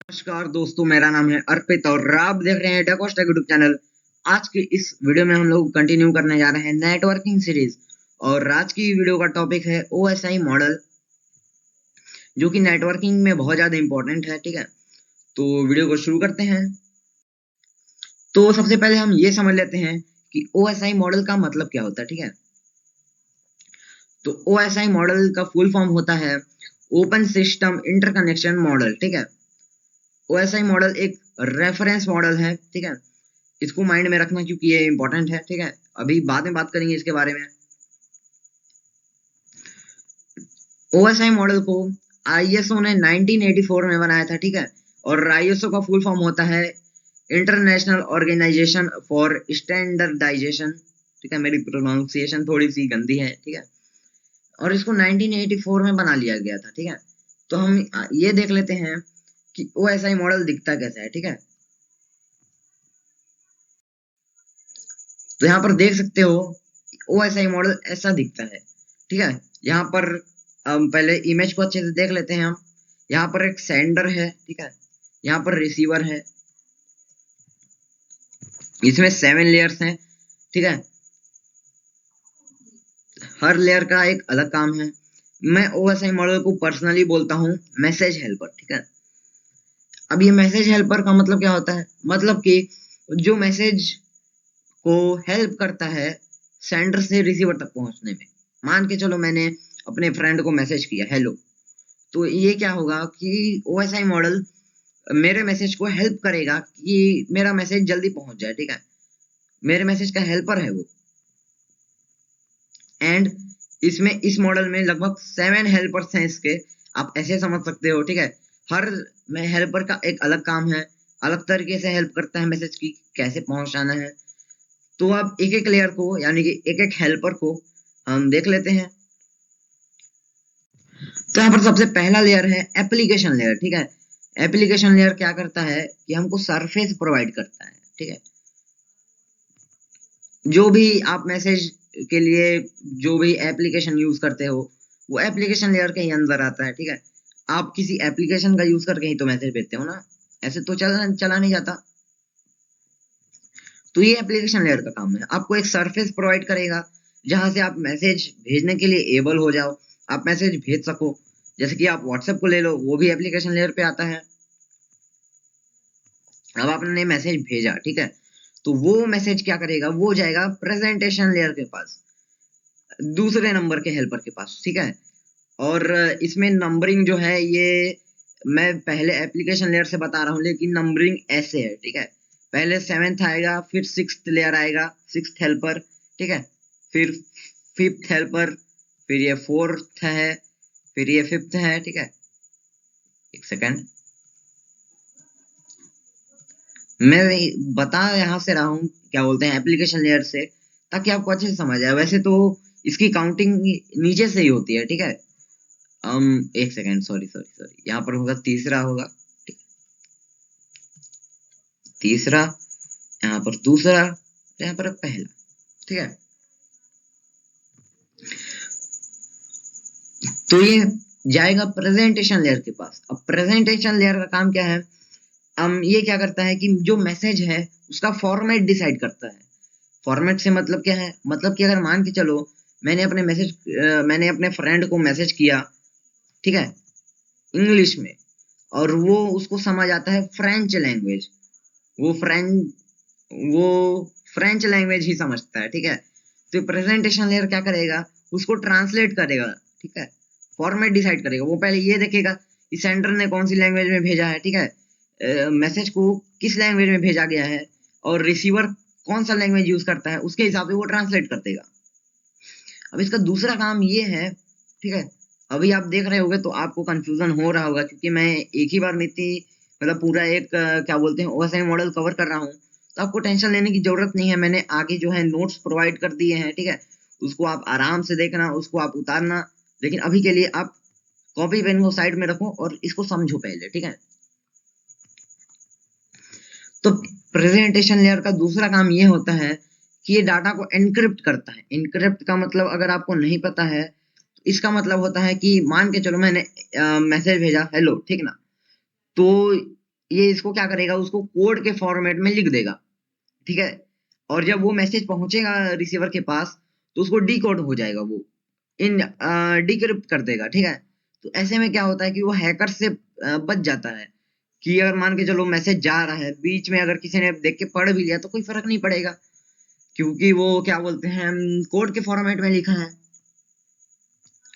नमस्कार दोस्तों, मेरा नाम है अर्पित और आप देख रहे हैं टेक यूट्यूब चैनल। आज की इस वीडियो में हम लोग कंटिन्यू करने जा रहे हैं नेटवर्किंग सीरीज और आज की वीडियो का टॉपिक है ओएसआई मॉडल, जो कि नेटवर्किंग में बहुत ज्यादा इंपॉर्टेंट है। ठीक है, तो वीडियो को शुरू करते हैं। तो सबसे पहले हम ये समझ लेते हैं कि ओएसआई मॉडल का मतलब क्या होता है। ठीक है, तो ओएसआई मॉडल का फुल फॉर्म होता है ओपन सिस्टम इंटरकनेक्शन मॉडल। ठीक है, ओएसआई मॉडल एक रेफरेंस मॉडल है। ठीक है, इसको माइंड में रखना क्योंकि ये इंपॉर्टेंट है। ठीक है, अभी बाद में बात करेंगे इसके बारे में। ओएसआई मॉडल को आईएसओ ने 1984 में बनाया था। ठीक है, और आईएसओ का फुल फॉर्म होता है इंटरनेशनल ऑर्गेनाइजेशन फॉर स्टैंडर्डाइजेशन। ठीक है, मेरी प्रोनाउंसिएशन थोड़ी सी गंदी है। ठीक है, और इसको 1984 में बना लिया गया था। ठीक है, तो हम ये देख लेते हैं कि ओएसआई मॉडल दिखता कैसा है। ठीक है, तो यहाँ पर देख सकते हो ओएसआई मॉडल ऐसा दिखता है। ठीक है, यहाँ पर पहले इमेज को अच्छे से देख लेते हैं हम। यहाँ पर एक सेंडर है। ठीक है, यहाँ पर रिसीवर है। इसमें 7 लेयर्स हैं। ठीक है, हर लेयर का एक अलग काम है। मैं ओएसआई मॉडल को पर्सनली बोलता हूँ मैसेज हेल्पर। ठीक है, अब ये मैसेज हेल्पर का मतलब क्या होता है? मतलब कि जो मैसेज को हेल्प करता है सेंडर से रिसीवर तक पहुंचने में। मान के चलो मैंने अपने फ्रेंड को मैसेज किया हेलो, तो ये क्या होगा कि ओएसआई मॉडल मेरे मैसेज को हेल्प करेगा कि मेरा मैसेज जल्दी पहुंच जाए। ठीक है, मेरे मैसेज का हेल्पर है वो। एंड इसमें इस मॉडल में लगभग 7 हेल्पर्स हैं इसके, आप ऐसे समझ सकते हो। ठीक है, हर में हेल्पर का एक अलग काम है, अलग तरीके से हेल्प करता है मैसेज की कैसे पहुंचाना है। तो अब एक एक लेयर को यानी कि एक एक हेल्पर को हम देख लेते हैं। तो यहाँ पर सबसे पहला लेयर है एप्लीकेशन लेयर। ठीक है, एप्लीकेशन लेयर क्या करता है कि हमको सरफेस प्रोवाइड करता है। ठीक है, जो भी आप मैसेज के लिए जो भी एप्लीकेशन यूज करते हो वो एप्लीकेशन लेयर के ही अंदर आता है। ठीक है, आप किसी एप्लीकेशन का यूज करके ही तो मैसेज भेजते हो ना, ऐसे तो चला नहीं जाता। तो ये एप्लीकेशन लेयर का काम है, आपको एक सरफेस प्रोवाइड करेगा जहां से आप मैसेज भेजने के लिए एबल हो जाओ, आप मैसेज भेज सको। जैसे कि आप व्हाट्सएप को ले लो, वो भी एप्लीकेशन लेयर पे आता है। अब आपने मैसेज भेजा, ठीक है, तो वो मैसेज क्या करेगा, वो जाएगा प्रेजेंटेशन लेयर के पास, दूसरे नंबर के हेल्पर के पास। ठीक है, और इसमें नंबरिंग जो है ये मैं पहले एप्लीकेशन लेयर से बता रहा हूँ, लेकिन नंबरिंग ऐसे है। ठीक है, पहले 7th आएगा, फिर 6th लेयर आएगा, 6th हेल्पर। ठीक है, फिर 5th हेल्पर, फिर ये 4th है, फिर ये 5th है। ठीक है, एक सेकंड, मैं बता यहाँ से रहा हूँ क्या बोलते हैं एप्लीकेशन लेयर से, ताकि आपको अच्छे से समझ आए। वैसे तो इसकी काउंटिंग नीचे से ही होती है। ठीक है, एक सेकेंड, सॉरी सॉरी सॉरी, यहाँ पर होगा तीसरा होगा। ठीक, तीसरा, यहाँ पर दूसरा, यहाँ पर पहला। ठीक है, तो ये जाएगा प्रेजेंटेशन लेयर के पास। अब प्रेजेंटेशन लेयर का काम क्या है? ये क्या करता है कि जो मैसेज है उसका फॉर्मेट डिसाइड करता है। फॉर्मेट से मतलब क्या है? मतलब कि अगर मान के चलो मैंने अपने फ्रेंड को मैसेज किया, ठीक है, इंग्लिश में, और वो उसको समझ आता है फ्रेंच लैंग्वेज, वो फ्रेंच वो फ्रेंच लैंग्वेज ही समझता है। ठीक है, तो प्रेजेंटेशन लेयर क्या करेगा, उसको ट्रांसलेट करेगा। ठीक है, फॉर्मेट डिसाइड करेगा। वो पहले ये देखेगा कि सेंडर ने कौन सी लैंग्वेज में भेजा है। ठीक है, मैसेज को किस लैंग्वेज में भेजा गया है, और रिसीवर कौन सा लैंग्वेज यूज करता है, उसके हिसाब से वो ट्रांसलेट कर देगा। अब इसका दूसरा काम ये है, ठीक है, अभी आप देख रहे होगे तो आपको कंफ्यूजन हो रहा होगा, क्योंकि मैं एक ही बार में इतनी मतलब पूरा एक क्या बोलते हैं ओएसआई मॉडल कवर कर रहा हूँ। तो आपको टेंशन लेने की जरूरत नहीं है, मैंने आगे जो है नोट्स प्रोवाइड कर दिए हैं। ठीक है, उसको आप आराम से देखना, उसको आप उतारना, लेकिन अभी के लिए आप कॉपी पेन को साइड में रखो और इसको समझो पहले। ठीक है, तो प्रेजेंटेशन लेयर का दूसरा काम ये होता है कि ये डाटा को एनक्रिप्ट करता है। एनक्रिप्ट का मतलब अगर आपको नहीं पता है तो इसका मतलब होता है कि मान के चलो मैंने मैसेज भेजा हेलो, ठीक ना, तो ये इसको क्या करेगा, उसको कोड के फॉर्मेट में लिख देगा, ठीक है। और जब वो मैसेज पहुंचेगा रिसीवर के पास तो उसको डिकोड हो जाएगा, वो इन डिक्रिप्ट कर देगा, ठीक है। तो ऐसे में क्या होता है कि वो हैकर से बच जाता है कि अगर मान के चलो मैसेज जा रहा है, बीच में अगर किसी ने देख के पढ़ भी लिया तो कोई फर्क नहीं पड़ेगा, क्योंकि वो क्या बोलते हैं कोड के फॉर्मेट में लिखा है।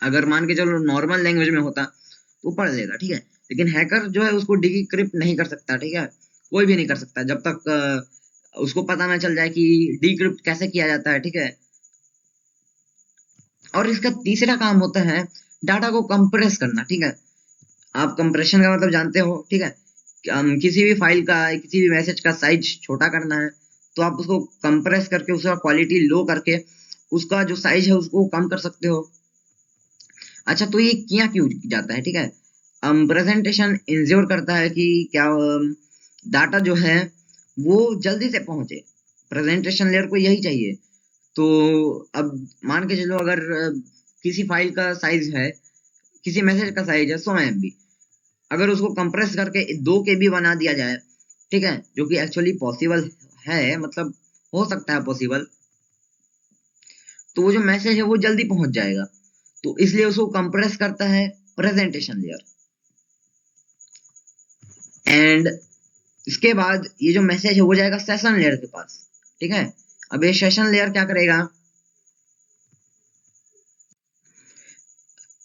अगर मान के चलो नॉर्मल लैंग्वेज में होता तो पढ़ लेगा, ठीक है। लेकिन हैकर जो है उसको डिक्रिप्ट नहीं कर सकता, ठीक है। कोई भी नहीं कर सकता जब तक उसको पता ना चल जाए कि डिक्रिप्ट कैसे किया जाता है, ठीक है। और इसका तीसरा काम होता है डाटा को कंप्रेस करना, ठीक है। आप कंप्रेशन का मतलब जानते हो, ठीक है। किसी भी फाइल का, किसी भी मैसेज का साइज छोटा करना है तो आप उसको कंप्रेस करके उसका क्वालिटी लो करके उसका जो साइज है उसको कम कर सकते हो। अच्छा, तो ये किया क्यों जाता है, ठीक है। प्रेजेंटेशन इंश्योर करता है कि क्या डाटा जो है वो जल्दी से पहुंचे, प्रेजेंटेशन लेयर को यही चाहिए। तो अब मान के चलो अगर किसी फाइल का साइज है, किसी मैसेज का साइज है 100 MB, अगर उसको कंप्रेस करके 2 KB बना दिया जाए, ठीक है, जो कि एक्चुअली पॉसिबल है, मतलब हो सकता है पॉसिबल, तो वो जो मैसेज है वो जल्दी पहुंच जाएगा। तो इसलिए उसको कंप्रेस करता है प्रेजेंटेशन लेयर। एंड इसके बाद ये जो मैसेज है वो जाएगा सेशन लेयर के पास, ठीक है। अब ये सेशन लेयर क्या करेगा,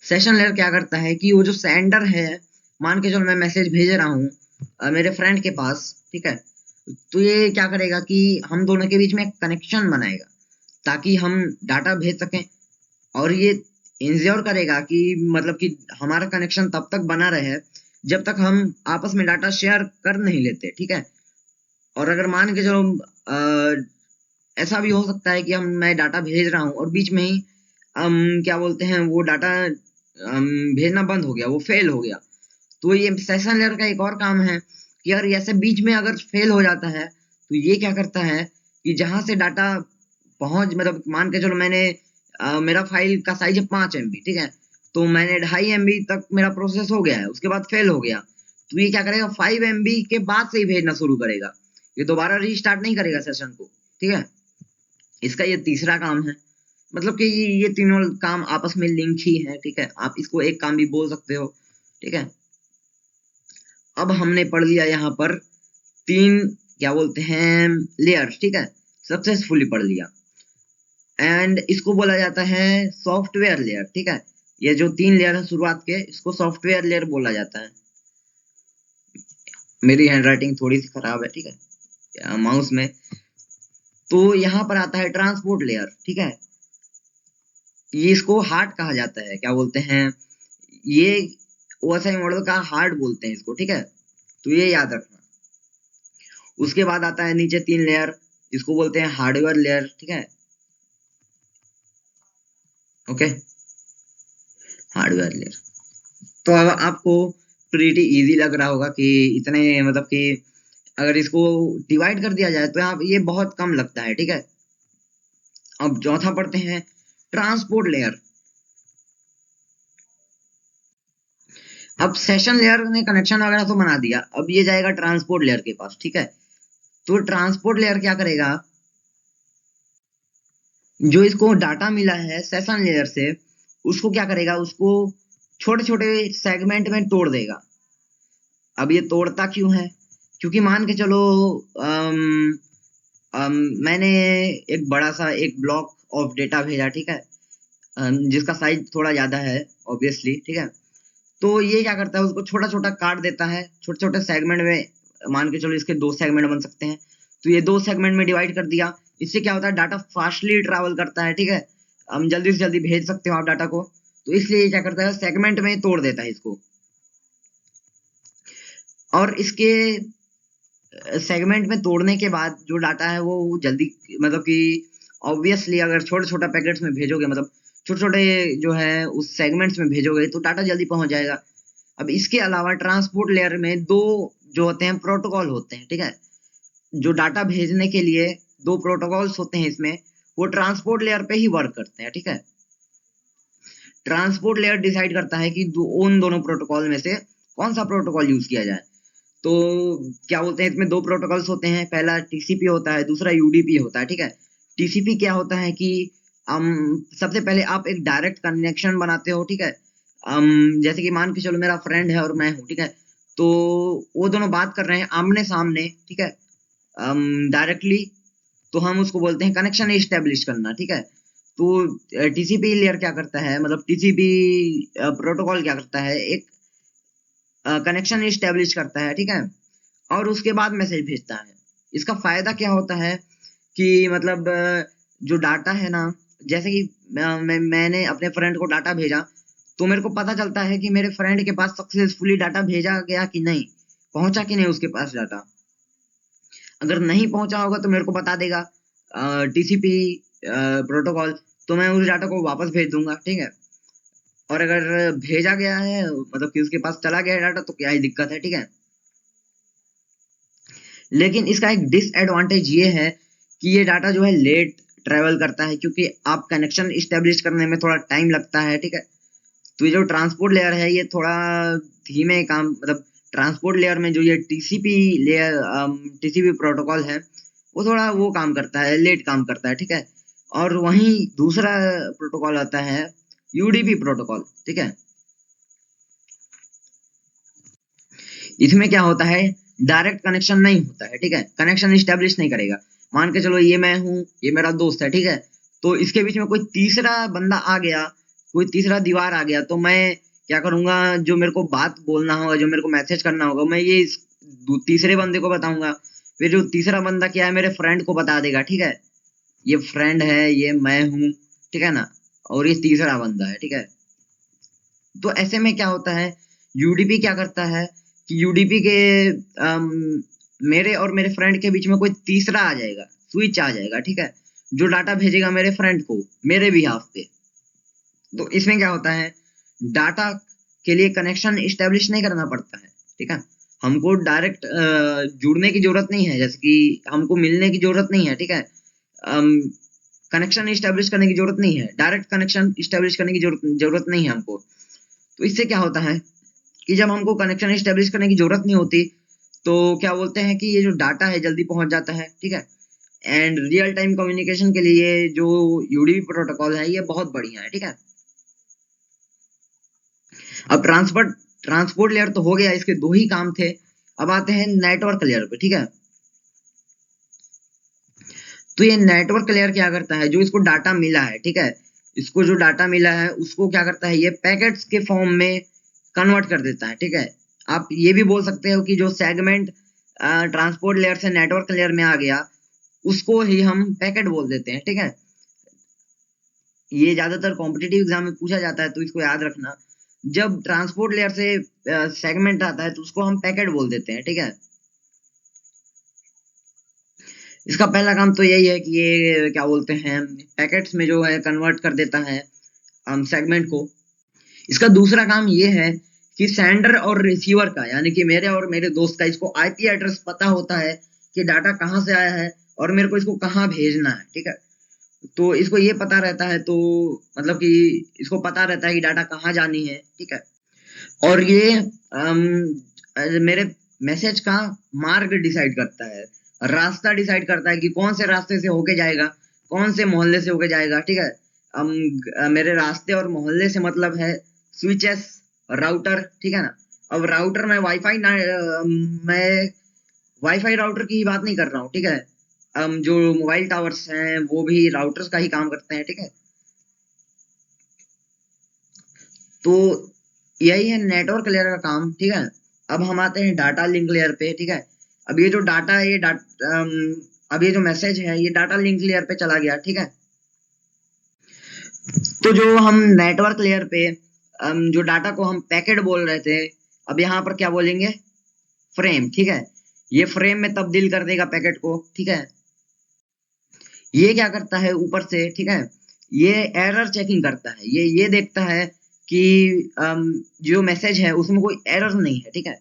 सेशन लेयर क्या करता है कि वो जो सेंडर है, मान के चलो मैं मैसेज भेज रहा हूँ मेरे फ्रेंड के पास, ठीक है। तो ये क्या करेगा कि हम दोनों के बीच में एक कनेक्शन बनाएगा ताकि हम डाटा भेज सकें। और ये इंश्योर करेगा कि मतलब कि हमारा कनेक्शन तब तक बना रहे जब तक हम आपस में डाटा शेयर कर नहीं लेते, ठीक है। और अगर मान के चलो ऐसा भी हो सकता है कि मैं डाटा भेज रहा हूँ और बीच में ही क्या बोलते हैं वो डाटा भेजना बंद हो गया, वो फेल हो गया। तो ये सेशन लेयर का एक और काम है कि यार ऐसे बीच में अगर फेल हो जाता है तो ये क्या करता है कि जहां से डाटा पहुंच, मतलब मान के चलो मैंने मेरा फाइल का साइज है 5 MB, ठीक है। तो मैंने 2.5 MB तक मेरा प्रोसेस हो गया है, उसके बाद फेल हो गया, तो ये क्या करेगा 5 MB के बाद से ही भेजना शुरू करेगा, ये दोबारा रीस्टार्ट नहीं करेगा सेशन को, ठीक है। इसका ये तीसरा काम है। मतलब कि ये तीनों काम आपस में लिंक ही है, ठीक है। आप इसको एक काम भी बोल सकते हो, ठीक है। अब हमने पढ़ लिया यहाँ पर 3 क्या बोलते हैं लेयर, ठीक है, सक्सेसफुली पढ़ लिया। एंड इसको बोला जाता है सॉफ्टवेयर लेयर, ठीक है। ये जो 3 लेयर है शुरुआत के, इसको सॉफ्टवेयर लेयर बोला जाता है। मेरी हैंडराइटिंग थोड़ी सी खराब है, ठीक है, माउस में। तो यहाँ पर आता है ट्रांसपोर्ट लेयर, ठीक है। ये इसको हार्ट कहा जाता है, क्या बोलते हैं, ये ओएसआई मॉडल का हार्ट बोलते हैं इसको, ठीक है। तो ये याद रखना। उसके बाद आता है नीचे 3 लेयर, इसको बोलते हैं हार्डवेयर लेयर, ठीक है। Okay, hardware layer. तो अब आपको प्रीटी इजी लग रहा होगा कि इतने, मतलब कि अगर इसको डिवाइड कर दिया जाए तो यहाँ ये बहुत कम लगता है, ठीक है। अब चौथा पढ़ते हैं ट्रांसपोर्ट लेयर। अब सेशन लेयर ने कनेक्शन वगैरह तो बना दिया, अब ये जाएगा ट्रांसपोर्ट लेयर के पास, ठीक है। तो ट्रांसपोर्ट लेयर क्या करेगा, जो इसको डाटा मिला है सेशन लेयर से उसको क्या करेगा, उसको छोटे छोटे सेगमेंट में तोड़ देगा। अब ये तोड़ता क्यों है, क्योंकि मान के चलो अम, अम, मैंने एक बड़ा सा एक ब्लॉक ऑफ डेटा भेजा, ठीक है, जिसका साइज थोड़ा ज्यादा है ऑब्वियसली, ठीक है। तो ये क्या करता है, उसको छोटा छोटा काट देता है छोटे छोटे सेगमेंट में, मान के चलो इसके 2 सेगमेंट बन सकते हैं, तो ये 2 सेगमेंट में डिवाइड कर दिया। इससे क्या होता है, डाटा फास्टली ट्रैवल करता है, ठीक है। हम जल्दी से जल्दी भेज सकते हो आप डाटा को, तो इसलिए ये क्या करता है सेगमेंट में तोड़ देता है इसको। और इसके सेगमेंट में तोड़ने के बाद जो डाटा है वो जल्दी, मतलब कि ऑब्वियसली अगर छोटे छोटा पैकेट्स में भेजोगे, मतलब छोटे छोटे जो है उस सेगमेंट्स में भेजोगे तो डाटा जल्दी पहुंच जाएगा। अब इसके अलावा ट्रांसपोर्ट लेयर में 2 जो होते हैं प्रोटोकॉल होते हैं, ठीक है। जो डाटा भेजने के लिए 2 प्रोटोकॉल्स होते हैं इसमें, वो ट्रांसपोर्ट लेयर पे ही वर्क करते हैं, ठीक है। ट्रांसपोर्ट लेयर डिसाइड करता है कि उन दोनों प्रोटोकॉल में से कौन सा प्रोटोकॉल यूज किया जाए। तो क्या बोलते हैं, इसमें दो प्रोटोकॉल्स होते हैं, पहला टीसीपी होता है, दूसरा यूडीपी होता है, ठीक है। टीसीपी क्या होता है कि सबसे पहले आप एक डायरेक्ट कनेक्शन बनाते हो, ठीक है। जैसे कि मान के चलो मेरा फ्रेंड है और मैं हूँ, ठीक है। तो वो दोनों बात कर रहे हैं आमने सामने, ठीक है, डायरेक्टली। तो हम उसको बोलते हैं कनेक्शन एस्टेब्लिश करना, ठीक है। तो टीसीपी लेयर क्या करता है, मतलब टीसीपी प्रोटोकॉल क्या करता है, एक कनेक्शन एस्टेब्लिश करता है, ठीक है, और उसके बाद मैसेज भेजता है। इसका फायदा क्या होता है कि मतलब जो डाटा है ना, जैसे कि मैंने अपने फ्रेंड को डाटा भेजा, तो मेरे को पता चलता है कि मेरे फ्रेंड के पास सक्सेसफुली डाटा भेजा गया कि नहीं, पहुंचा कि नहीं उसके पास डाटा। अगर नहीं पहुंचा होगा तो मेरे को बता देगा टीसीपी प्रोटोकॉल, तो मैं उस डाटा को वापस भेज दूंगा, ठीक है। और अगर भेजा गया है, मतलब कि उसके पास चला गया है डाटा, तो क्या ही दिक्कत है, ठीक है। लेकिन इसका एक डिसएडवांटेज ये है कि ये डाटा जो है लेट ट्रेवल करता है, क्योंकि आप कनेक्शन इस्टेब्लिश करने में थोड़ा टाइम लगता है, ठीक है। तो ये जो ट्रांसपोर्ट लेयर है ये थोड़ा धीमे काम, मतलब ट्रांसपोर्ट लेयर में जो ये टीसीपी लेयर, टीसीपी प्रोटोकॉल है, वो थोड़ा वो काम करता है, लेट काम करता है, ठीक है। और वहीं दूसरा प्रोटोकॉल आता है यूडीपी प्रोटोकॉल, ठीक है। इसमें क्या होता है, डायरेक्ट कनेक्शन नहीं होता है, ठीक है, कनेक्शन इस्टेब्लिश नहीं करेगा। मान के चलो ये मैं हूँ, ये मेरा दोस्त है, ठीक है। तो इसके बीच में कोई तीसरा बंदा आ गया, कोई तीसरा दीवार आ गया, तो मैं क्या करूंगा, जो मेरे को बात बोलना होगा, जो मेरे को मैसेज करना होगा, मैं ये तीसरे बंदे को बताऊंगा। फिर जो तीसरा बंदा क्या है, मेरे फ्रेंड को बता देगा, ठीक है। ये फ्रेंड है, ये मैं हूँ, ठीक है ना, और ये तीसरा बंदा है, ठीक है। तो ऐसे में क्या होता है, यूडीपी क्या करता है कि यूडीपी के मेरे और मेरे फ्रेंड के बीच में कोई तीसरा आ जाएगा, स्विच आ जाएगा, ठीक है, जो डाटा भेजेगा मेरे फ्रेंड को मेरे बिहाफ पे। तो इसमें क्या होता है, डाटा के लिए कनेक्शन इस्टेब्लिश नहीं करना पड़ता है, ठीक है। हमको डायरेक्ट जुड़ने की जरूरत नहीं है, जैसे कि हमको मिलने की जरूरत नहीं है, ठीक है। कनेक्शन इस्टेब्लिश करने की जरूरत नहीं है, डायरेक्ट कनेक्शन इस्टेब्लिश करने की जरूरत नहीं है हमको। तो इससे क्या होता है कि जब हमको कनेक्शन इस्टेब्लिश करने की जरूरत नहीं होती, तो क्या बोलते हैं कि ये जो डाटा है जल्दी पहुंच जाता है, ठीक है। एंड रियल टाइम कम्युनिकेशन के लिए जो यूडीपी प्रोटोकॉल है ये बहुत बढ़िया है, ठीक है। अब ट्रांसपोर्ट लेयर तो हो गया, इसके दो ही काम थे। अब आते हैं नेटवर्क लेयर पे, ठीक है। तो ये नेटवर्क लेयर क्या करता है, जो इसको डाटा मिला है, ठीक है, इसको जो डाटा मिला है उसको क्या करता है, ये पैकेट्स के फॉर्म में कन्वर्ट कर देता है, ठीक है। आप ये भी बोल सकते हो कि जो सेगमेंट ट्रांसपोर्ट लेयर से नेटवर्क लेयर में आ गया, उसको ही हम पैकेट बोल देते हैं, ठीक है। ये ज्यादातर कॉम्पिटिटिव एग्जाम में पूछा जाता है, तो इसको याद रखना। जब ट्रांसपोर्ट लेयर से सेगमेंट आता है तो उसको हम पैकेट बोल देते हैं, ठीक है। इसका पहला काम तो यही है कि ये क्या बोलते हैं, पैकेट्स में जो है कन्वर्ट कर देता है सेगमेंट को। इसका दूसरा काम ये है कि सेंडर और रिसीवर का, यानी कि मेरे और मेरे दोस्त का, इसको आईपी एड्रेस पता होता है कि डाटा कहाँ से आया है और मेरे को इसको कहाँ भेजना है, ठीक है। तो इसको ये पता रहता है, तो मतलब कि इसको पता रहता है कि डाटा कहाँ जानी है, ठीक है। और ये मेरे मैसेज का मार्ग डिसाइड करता है, रास्ता डिसाइड करता है कि कौन से रास्ते से होके जाएगा, कौन से मोहल्ले से होके जाएगा, ठीक है। मेरे रास्ते और मोहल्ले से मतलब है स्विचेस, राउटर, ठीक है ना। अब राउटर में वाईफाई ना, मैं वाईफाई राउटर की ही बात नहीं कर रहा हूँ, ठीक है। जो मोबाइल टावर्स हैं वो भी राउटर्स का ही काम करते हैं, ठीक है। तो यही है नेटवर्क लेयर का काम, ठीक है। अब हम आते हैं डाटा लिंक लेयर पे, ठीक है। अब ये जो डाटा है, ये अब ये जो मैसेज है ये डाटा लिंक लेयर पे चला गया, ठीक है। तो जो हम नेटवर्क लेयर पे जो डाटा को हम पैकेट बोल रहे थे, अब यहाँ पर क्या बोलेंगे, फ्रेम, ठीक है। ये फ्रेम में तब्दील कर देगा पैकेट को, ठीक है। ये क्या करता है ऊपर से, ठीक है, ये एरर चेकिंग करता है, ये देखता है कि जो मैसेज है उसमें कोई एरर नहीं है, ठीक है।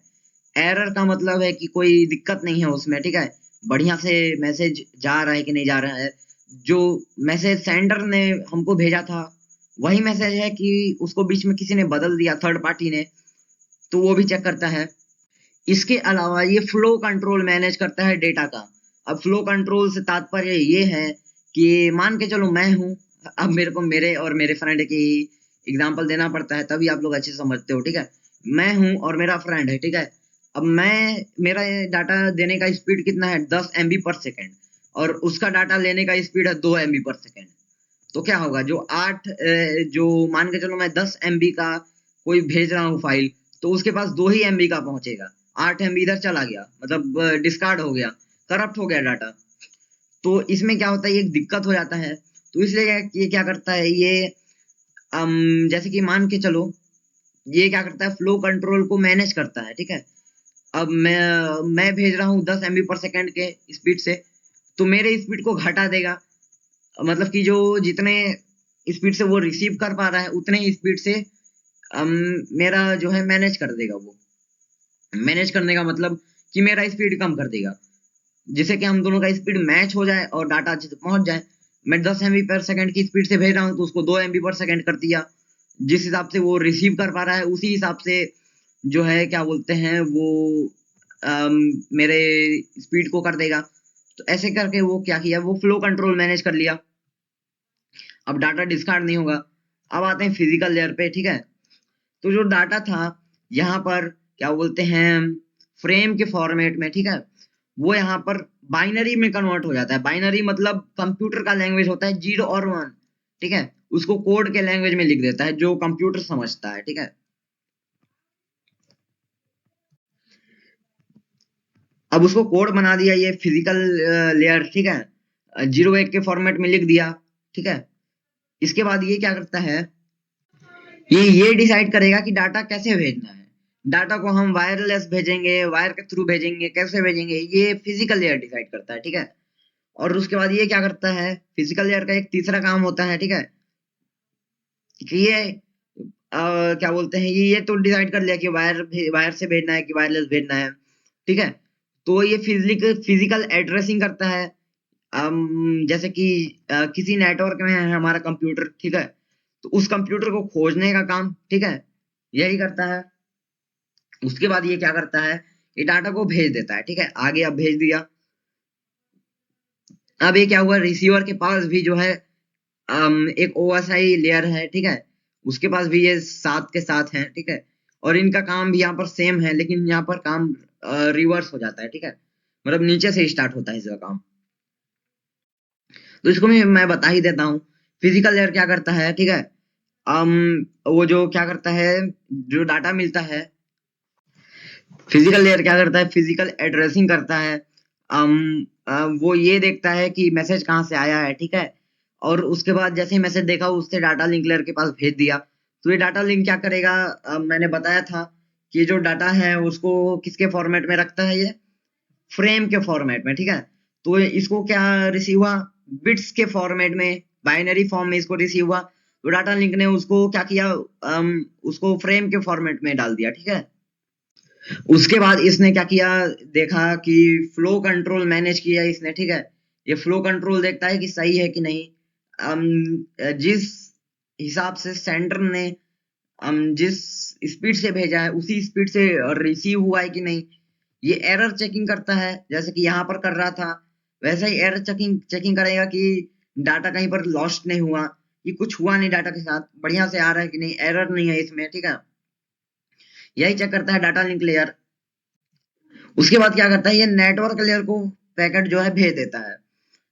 एरर का मतलब है कि कोई दिक्कत नहीं है उसमें, ठीक है, बढ़िया से मैसेज जा रहा है कि नहीं जा रहा है। जो मैसेज सेंडर ने हमको भेजा था वही मैसेज है कि उसको बीच में किसी ने बदल दिया, थर्ड पार्टी ने, तो वो भी चेक करता है। इसके अलावा ये फ्लो कंट्रोल मैनेज करता है डेटा का। अब फ्लो कंट्रोल से तात्पर्य ये है कि मान के चलो मैं हूँ, अब मेरे को मेरे और मेरे फ्रेंड की एग्जांपल देना पड़ता है तभी आप लोग अच्छे से समझते हो, ठीक है। मैं हूँ और मेरा फ्रेंड है, ठीक है। अब मेरा डाटा देने का स्पीड कितना है, 10 MB पर सेकेंड, और उसका डाटा लेने का स्पीड है 2 MB पर सेकेंड। तो क्या होगा, जो मान के चलो मैं 10 MB का कोई भेज रहा हूँ फाइल, तो उसके पास 2 ही MB का पहुंचेगा, 8 MB इधर चला गया, मतलब डिस्कार्ड हो गया, करप्ट हो गया डाटा। तो इसमें क्या होता है, एक दिक्कत हो जाता है। तो इसलिए ये क्या करता है, ये जैसे कि मान के चलो ये क्या करता है, फ्लो कंट्रोल को मैनेज करता है, ठीक है। अब मैं भेज रहा हूँ 10 MB पर सेकेंड के स्पीड से, तो मेरे स्पीड को घटा देगा, मतलब कि जो जितने स्पीड से वो रिसीव कर पा रहा है उतने स्पीड से मेरा जो है मैनेज कर देगा। वो मैनेज करने का मतलब कि मेरा स्पीड कम कर देगा, जिससे कि हम दोनों का स्पीड मैच हो जाए और डाटा अच्छे से पहुंच जाए। मैं 10 MB पर सेकंड की स्पीड से भेज रहा हूँ तो उसको 2 MB पर सेकंड कर दिया, जिस हिसाब से वो रिसीव कर पा रहा है उसी हिसाब से जो है क्या बोलते हैं वो मेरे स्पीड को कर देगा। तो ऐसे करके वो क्या किया, वो फ्लो कंट्रोल मैनेज कर लिया। अब डाटा डिस्कार्ड नहीं होगा। अब आते हैं फिजिकल लेयर पे, ठीक है। तो जो डाटा था यहाँ पर क्या बोलते हैं फ्रेम के फॉर्मेट में, ठीक है, वो यहाँ पर बाइनरी में कन्वर्ट हो जाता है। बाइनरी मतलब कंप्यूटर का लैंग्वेज होता है 0 और 1, ठीक है, उसको कोड के लैंग्वेज में लिख देता है जो कंप्यूटर समझता है, ठीक है। अब उसको कोड बना दिया ये फिजिकल लेयर, ठीक है, 0 1 के फॉर्मेट में लिख दिया, ठीक है। इसके बाद ये क्या करता है, ये डिसाइड करेगा कि डाटा कैसे भेजना है। डाटा को हम वायरलेस भेजेंगे, वायर के थ्रू भेजेंगे, कैसे भेजेंगे, ये फिजिकल लेयर डिसाइड करता है, ठीक है। और उसके बाद ये क्या करता है, फिजिकल लेयर का एक तीसरा काम होता है, ठीक है, कि ये क्या बोलते हैं ये तो डिसाइड कर लिया कि वायर से भेजना है कि वायरलेस भेजना है, ठीक है। तो ये फिजिकल एड्रेसिंग करता है। जैसे कि किसी नेटवर्क में है हमारा कंप्यूटर, ठीक है, तो उस कंप्यूटर को खोजने का काम, ठीक है, यही करता है। उसके बाद ये क्या करता है, ये डाटा को भेज देता है, ठीक है, आगे अब भेज दिया। अब ये क्या हुआ, रिसीवर के पास भी जो है एक OSI लेयर है, ठीक है, उसके पास भी ये साथ के साथ है, ठीक है। और इनका काम भी यहाँ पर सेम है, लेकिन यहाँ पर काम रिवर्स हो जाता है, ठीक है, मतलब नीचे से स्टार्ट होता है इसका काम। तो इसको मैं बता ही देता हूँ। फिजिकल लेयर क्या करता है, ठीक है, अम वो जो क्या करता है, जो डाटा मिलता है, फिजिकल लेयर क्या करता है, फिजिकल एड्रेसिंग करता है। वो ये देखता है कि मैसेज कहाँ से आया है, ठीक है, और उसके बाद जैसे ही मैसेज देखा उससे डाटा लिंक लेयर के पास भेज दिया। तो ये डाटा लिंक क्या करेगा, मैंने बताया था कि जो डाटा है उसको किसके फॉर्मेट में रखता है, ये फ्रेम के फॉर्मेट में, ठीक है। तो इसको क्या रिसीव हुआ, बिट्स के फॉर्मेट में, बाइनरी फॉर्म में इसको रिसीव हुआ। तो डाटा लिंक ने उसको क्या किया, उसको फ्रेम के फॉर्मेट में डाल दिया, ठीक है। उसके बाद इसने क्या किया, देखा कि फ्लो कंट्रोल मैनेज किया इसने, ठीक है। ये फ्लो कंट्रोल देखता है कि सही है कि नहीं, जिस हिसाब से सेंडर ने जिस स्पीड से भेजा है उसी स्पीड से रिसीव हुआ है कि नहीं। ये एरर चेकिंग करता है, जैसे कि यहाँ पर कर रहा था वैसा ही एरर चेकिंग चेकिंग करेगा कि डाटा कहीं पर लॉस्ट नहीं हुआ, कि कुछ हुआ नहीं डाटा के साथ, बढ़िया से आ रहा है कि नहीं, एरर नहीं है इसमें, ठीक है। यही चेक करता है डाटा लिंक लेयर। उसके बाद क्या करता है, ये नेटवर्क लेयर को पैकेट जो है भेज देता है।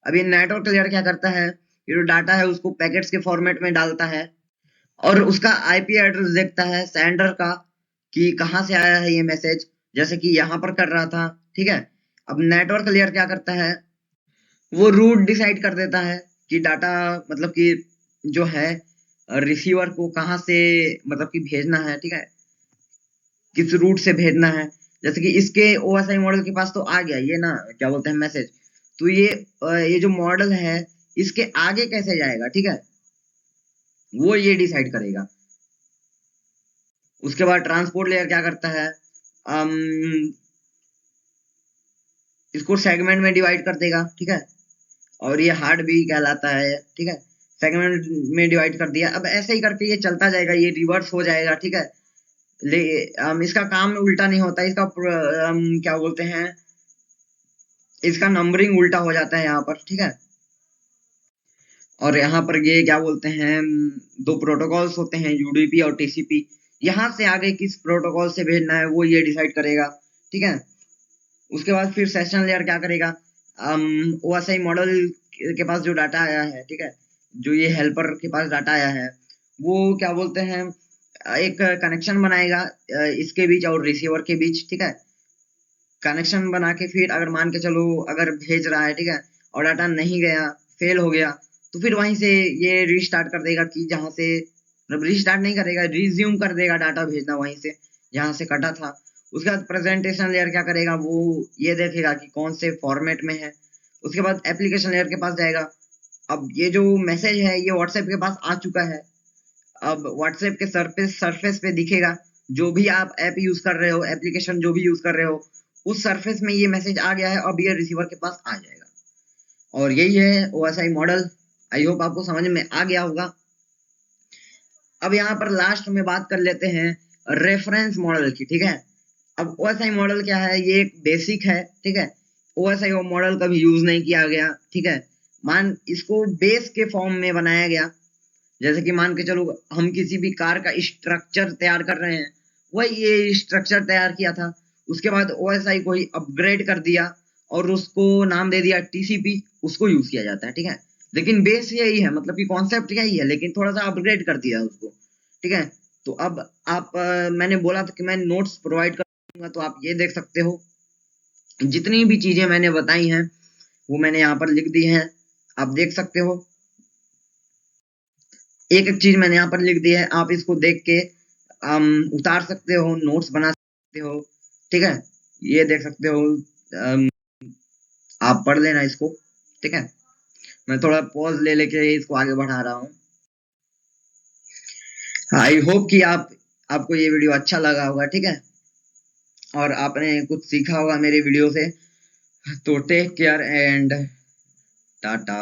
अब ये नेटवर्क लेयर क्या करता है, ये जो डाटा है उसको पैकेट्स के फॉर्मेट में डालता है और उसका IP एड्रेस देखता है सेंडर का, कि कहाँ से आया है ये मैसेज, जैसे कि यहाँ पर कर रहा था, ठीक है। अब नेटवर्क लेयर क्या करता है, वो रूट डिसाइड कर देता है कि डाटा मतलब कि जो है रिसीवर को कहाँ से मतलब कि भेजना है, ठीक है, किस रूट से भेजना है। जैसे कि इसके OSI मॉडल के पास तो आ गया ये ना, क्या बोलते हैं मैसेज, तो ये जो मॉडल है इसके आगे कैसे जाएगा, ठीक है, वो ये डिसाइड करेगा। उसके बाद ट्रांसपोर्ट लेयर क्या करता है, अम, इसको सेगमेंट में डिवाइड कर देगा, ठीक है, और ये हार्ड भी कहलाता है, ठीक है। सेगमेंट में डिवाइड कर दिया, अब ऐसे ही करके ये चलता जाएगा, ये रिवर्स हो जाएगा, ठीक है। इसका काम उल्टा नहीं होता, इसका क्या बोलते हैं, इसका नंबरिंग उल्टा हो जाता है यहाँ पर, ठीक है। और यहाँ पर ये क्या बोलते हैं, दो प्रोटोकॉल्स होते हैं, यूडीपी और टीसीपी। यहाँ से आगे किस प्रोटोकॉल से भेजना है वो ये डिसाइड करेगा, ठीक है। उसके बाद फिर सेशन लेयर क्या करेगा, ओएसआई मॉडल के पास जो डाटा आया है, ठीक है, जो ये हेल्पर के पास डाटा आया है, वो क्या बोलते हैं, एक कनेक्शन बनाएगा इसके बीच और रिसीवर के बीच, ठीक है। कनेक्शन बना के फिर अगर मान के चलो अगर भेज रहा है, ठीक है, और डाटा नहीं गया, फेल हो गया, तो फिर वहीं से ये रीस्टार्ट कर देगा कि जहां से, मतलब रीस्टार्ट नहीं करेगा, रिज्यूम कर देगा डाटा भेजना वहीं से जहां से कटा था। उसके बाद प्रेजेंटेशन लेयर क्या करेगा, वो ये देखेगा कि कौन से फॉर्मेट में है। उसके बाद एप्लीकेशन लेयर के पास जाएगा। अब ये जो मैसेज है ये व्हाट्सएप के पास आ चुका है। अब व्हाट्सएप के सरफेस पे दिखेगा, जो भी आप ऐप यूज कर रहे हो, एप्लीकेशन जो भी यूज कर रहे हो, उस सरफेस में ये मैसेज आ गया है, अब ये रिसीवर के पास आ जाएगा। और यही है ओएसआई मॉडल। आई होप आपको समझ में आ गया होगा। अब यहाँ पर लास्ट में बात कर लेते हैं रेफरेंस मॉडल की, ठीक है। अब ओएसआई मॉडल क्या है, ये एक बेसिक है, ठीक है। ओएसआई मॉडल कभी यूज नहीं किया गया, ठीक है। इसको बेस के फॉर्म में बनाया गया। जैसे कि मान के चलो हम किसी भी कार का स्ट्रक्चर तैयार कर रहे हैं, वही ये स्ट्रक्चर तैयार किया था। उसके बाद ओएसआई को ही अपग्रेड कर दिया और उसको नाम दे दिया टीसीपी, उसको यूज किया जाता है, ठीक है। लेकिन बेस यही है, मतलब कि कॉन्सेप्ट यही है, लेकिन थोड़ा सा अपग्रेड कर दिया उसको, ठीक है। तो अब आप मैंने बोला था कि मैं नोट्स प्रोवाइड करूंगा, तो आप ये देख सकते हो जितनी भी चीजें मैंने बताई हैं वो मैंने यहाँ पर लिख दी हैं, आप देख सकते हो। एक एक चीज मैंने यहाँ पर लिख दी है, आप इसको देख के उतार सकते हो, नोट्स बना सकते हो, ठीक है। ये देख सकते हो, आप पढ़ लेना इसको, ठीक है। मैं थोड़ा पॉज ले लेके इसको आगे बढ़ा रहा हूँ। आई होप कि आपको ये वीडियो अच्छा लगा होगा, ठीक है, और आपने कुछ सीखा होगा मेरे वीडियो से। तो टेक केयर एंड टाटा।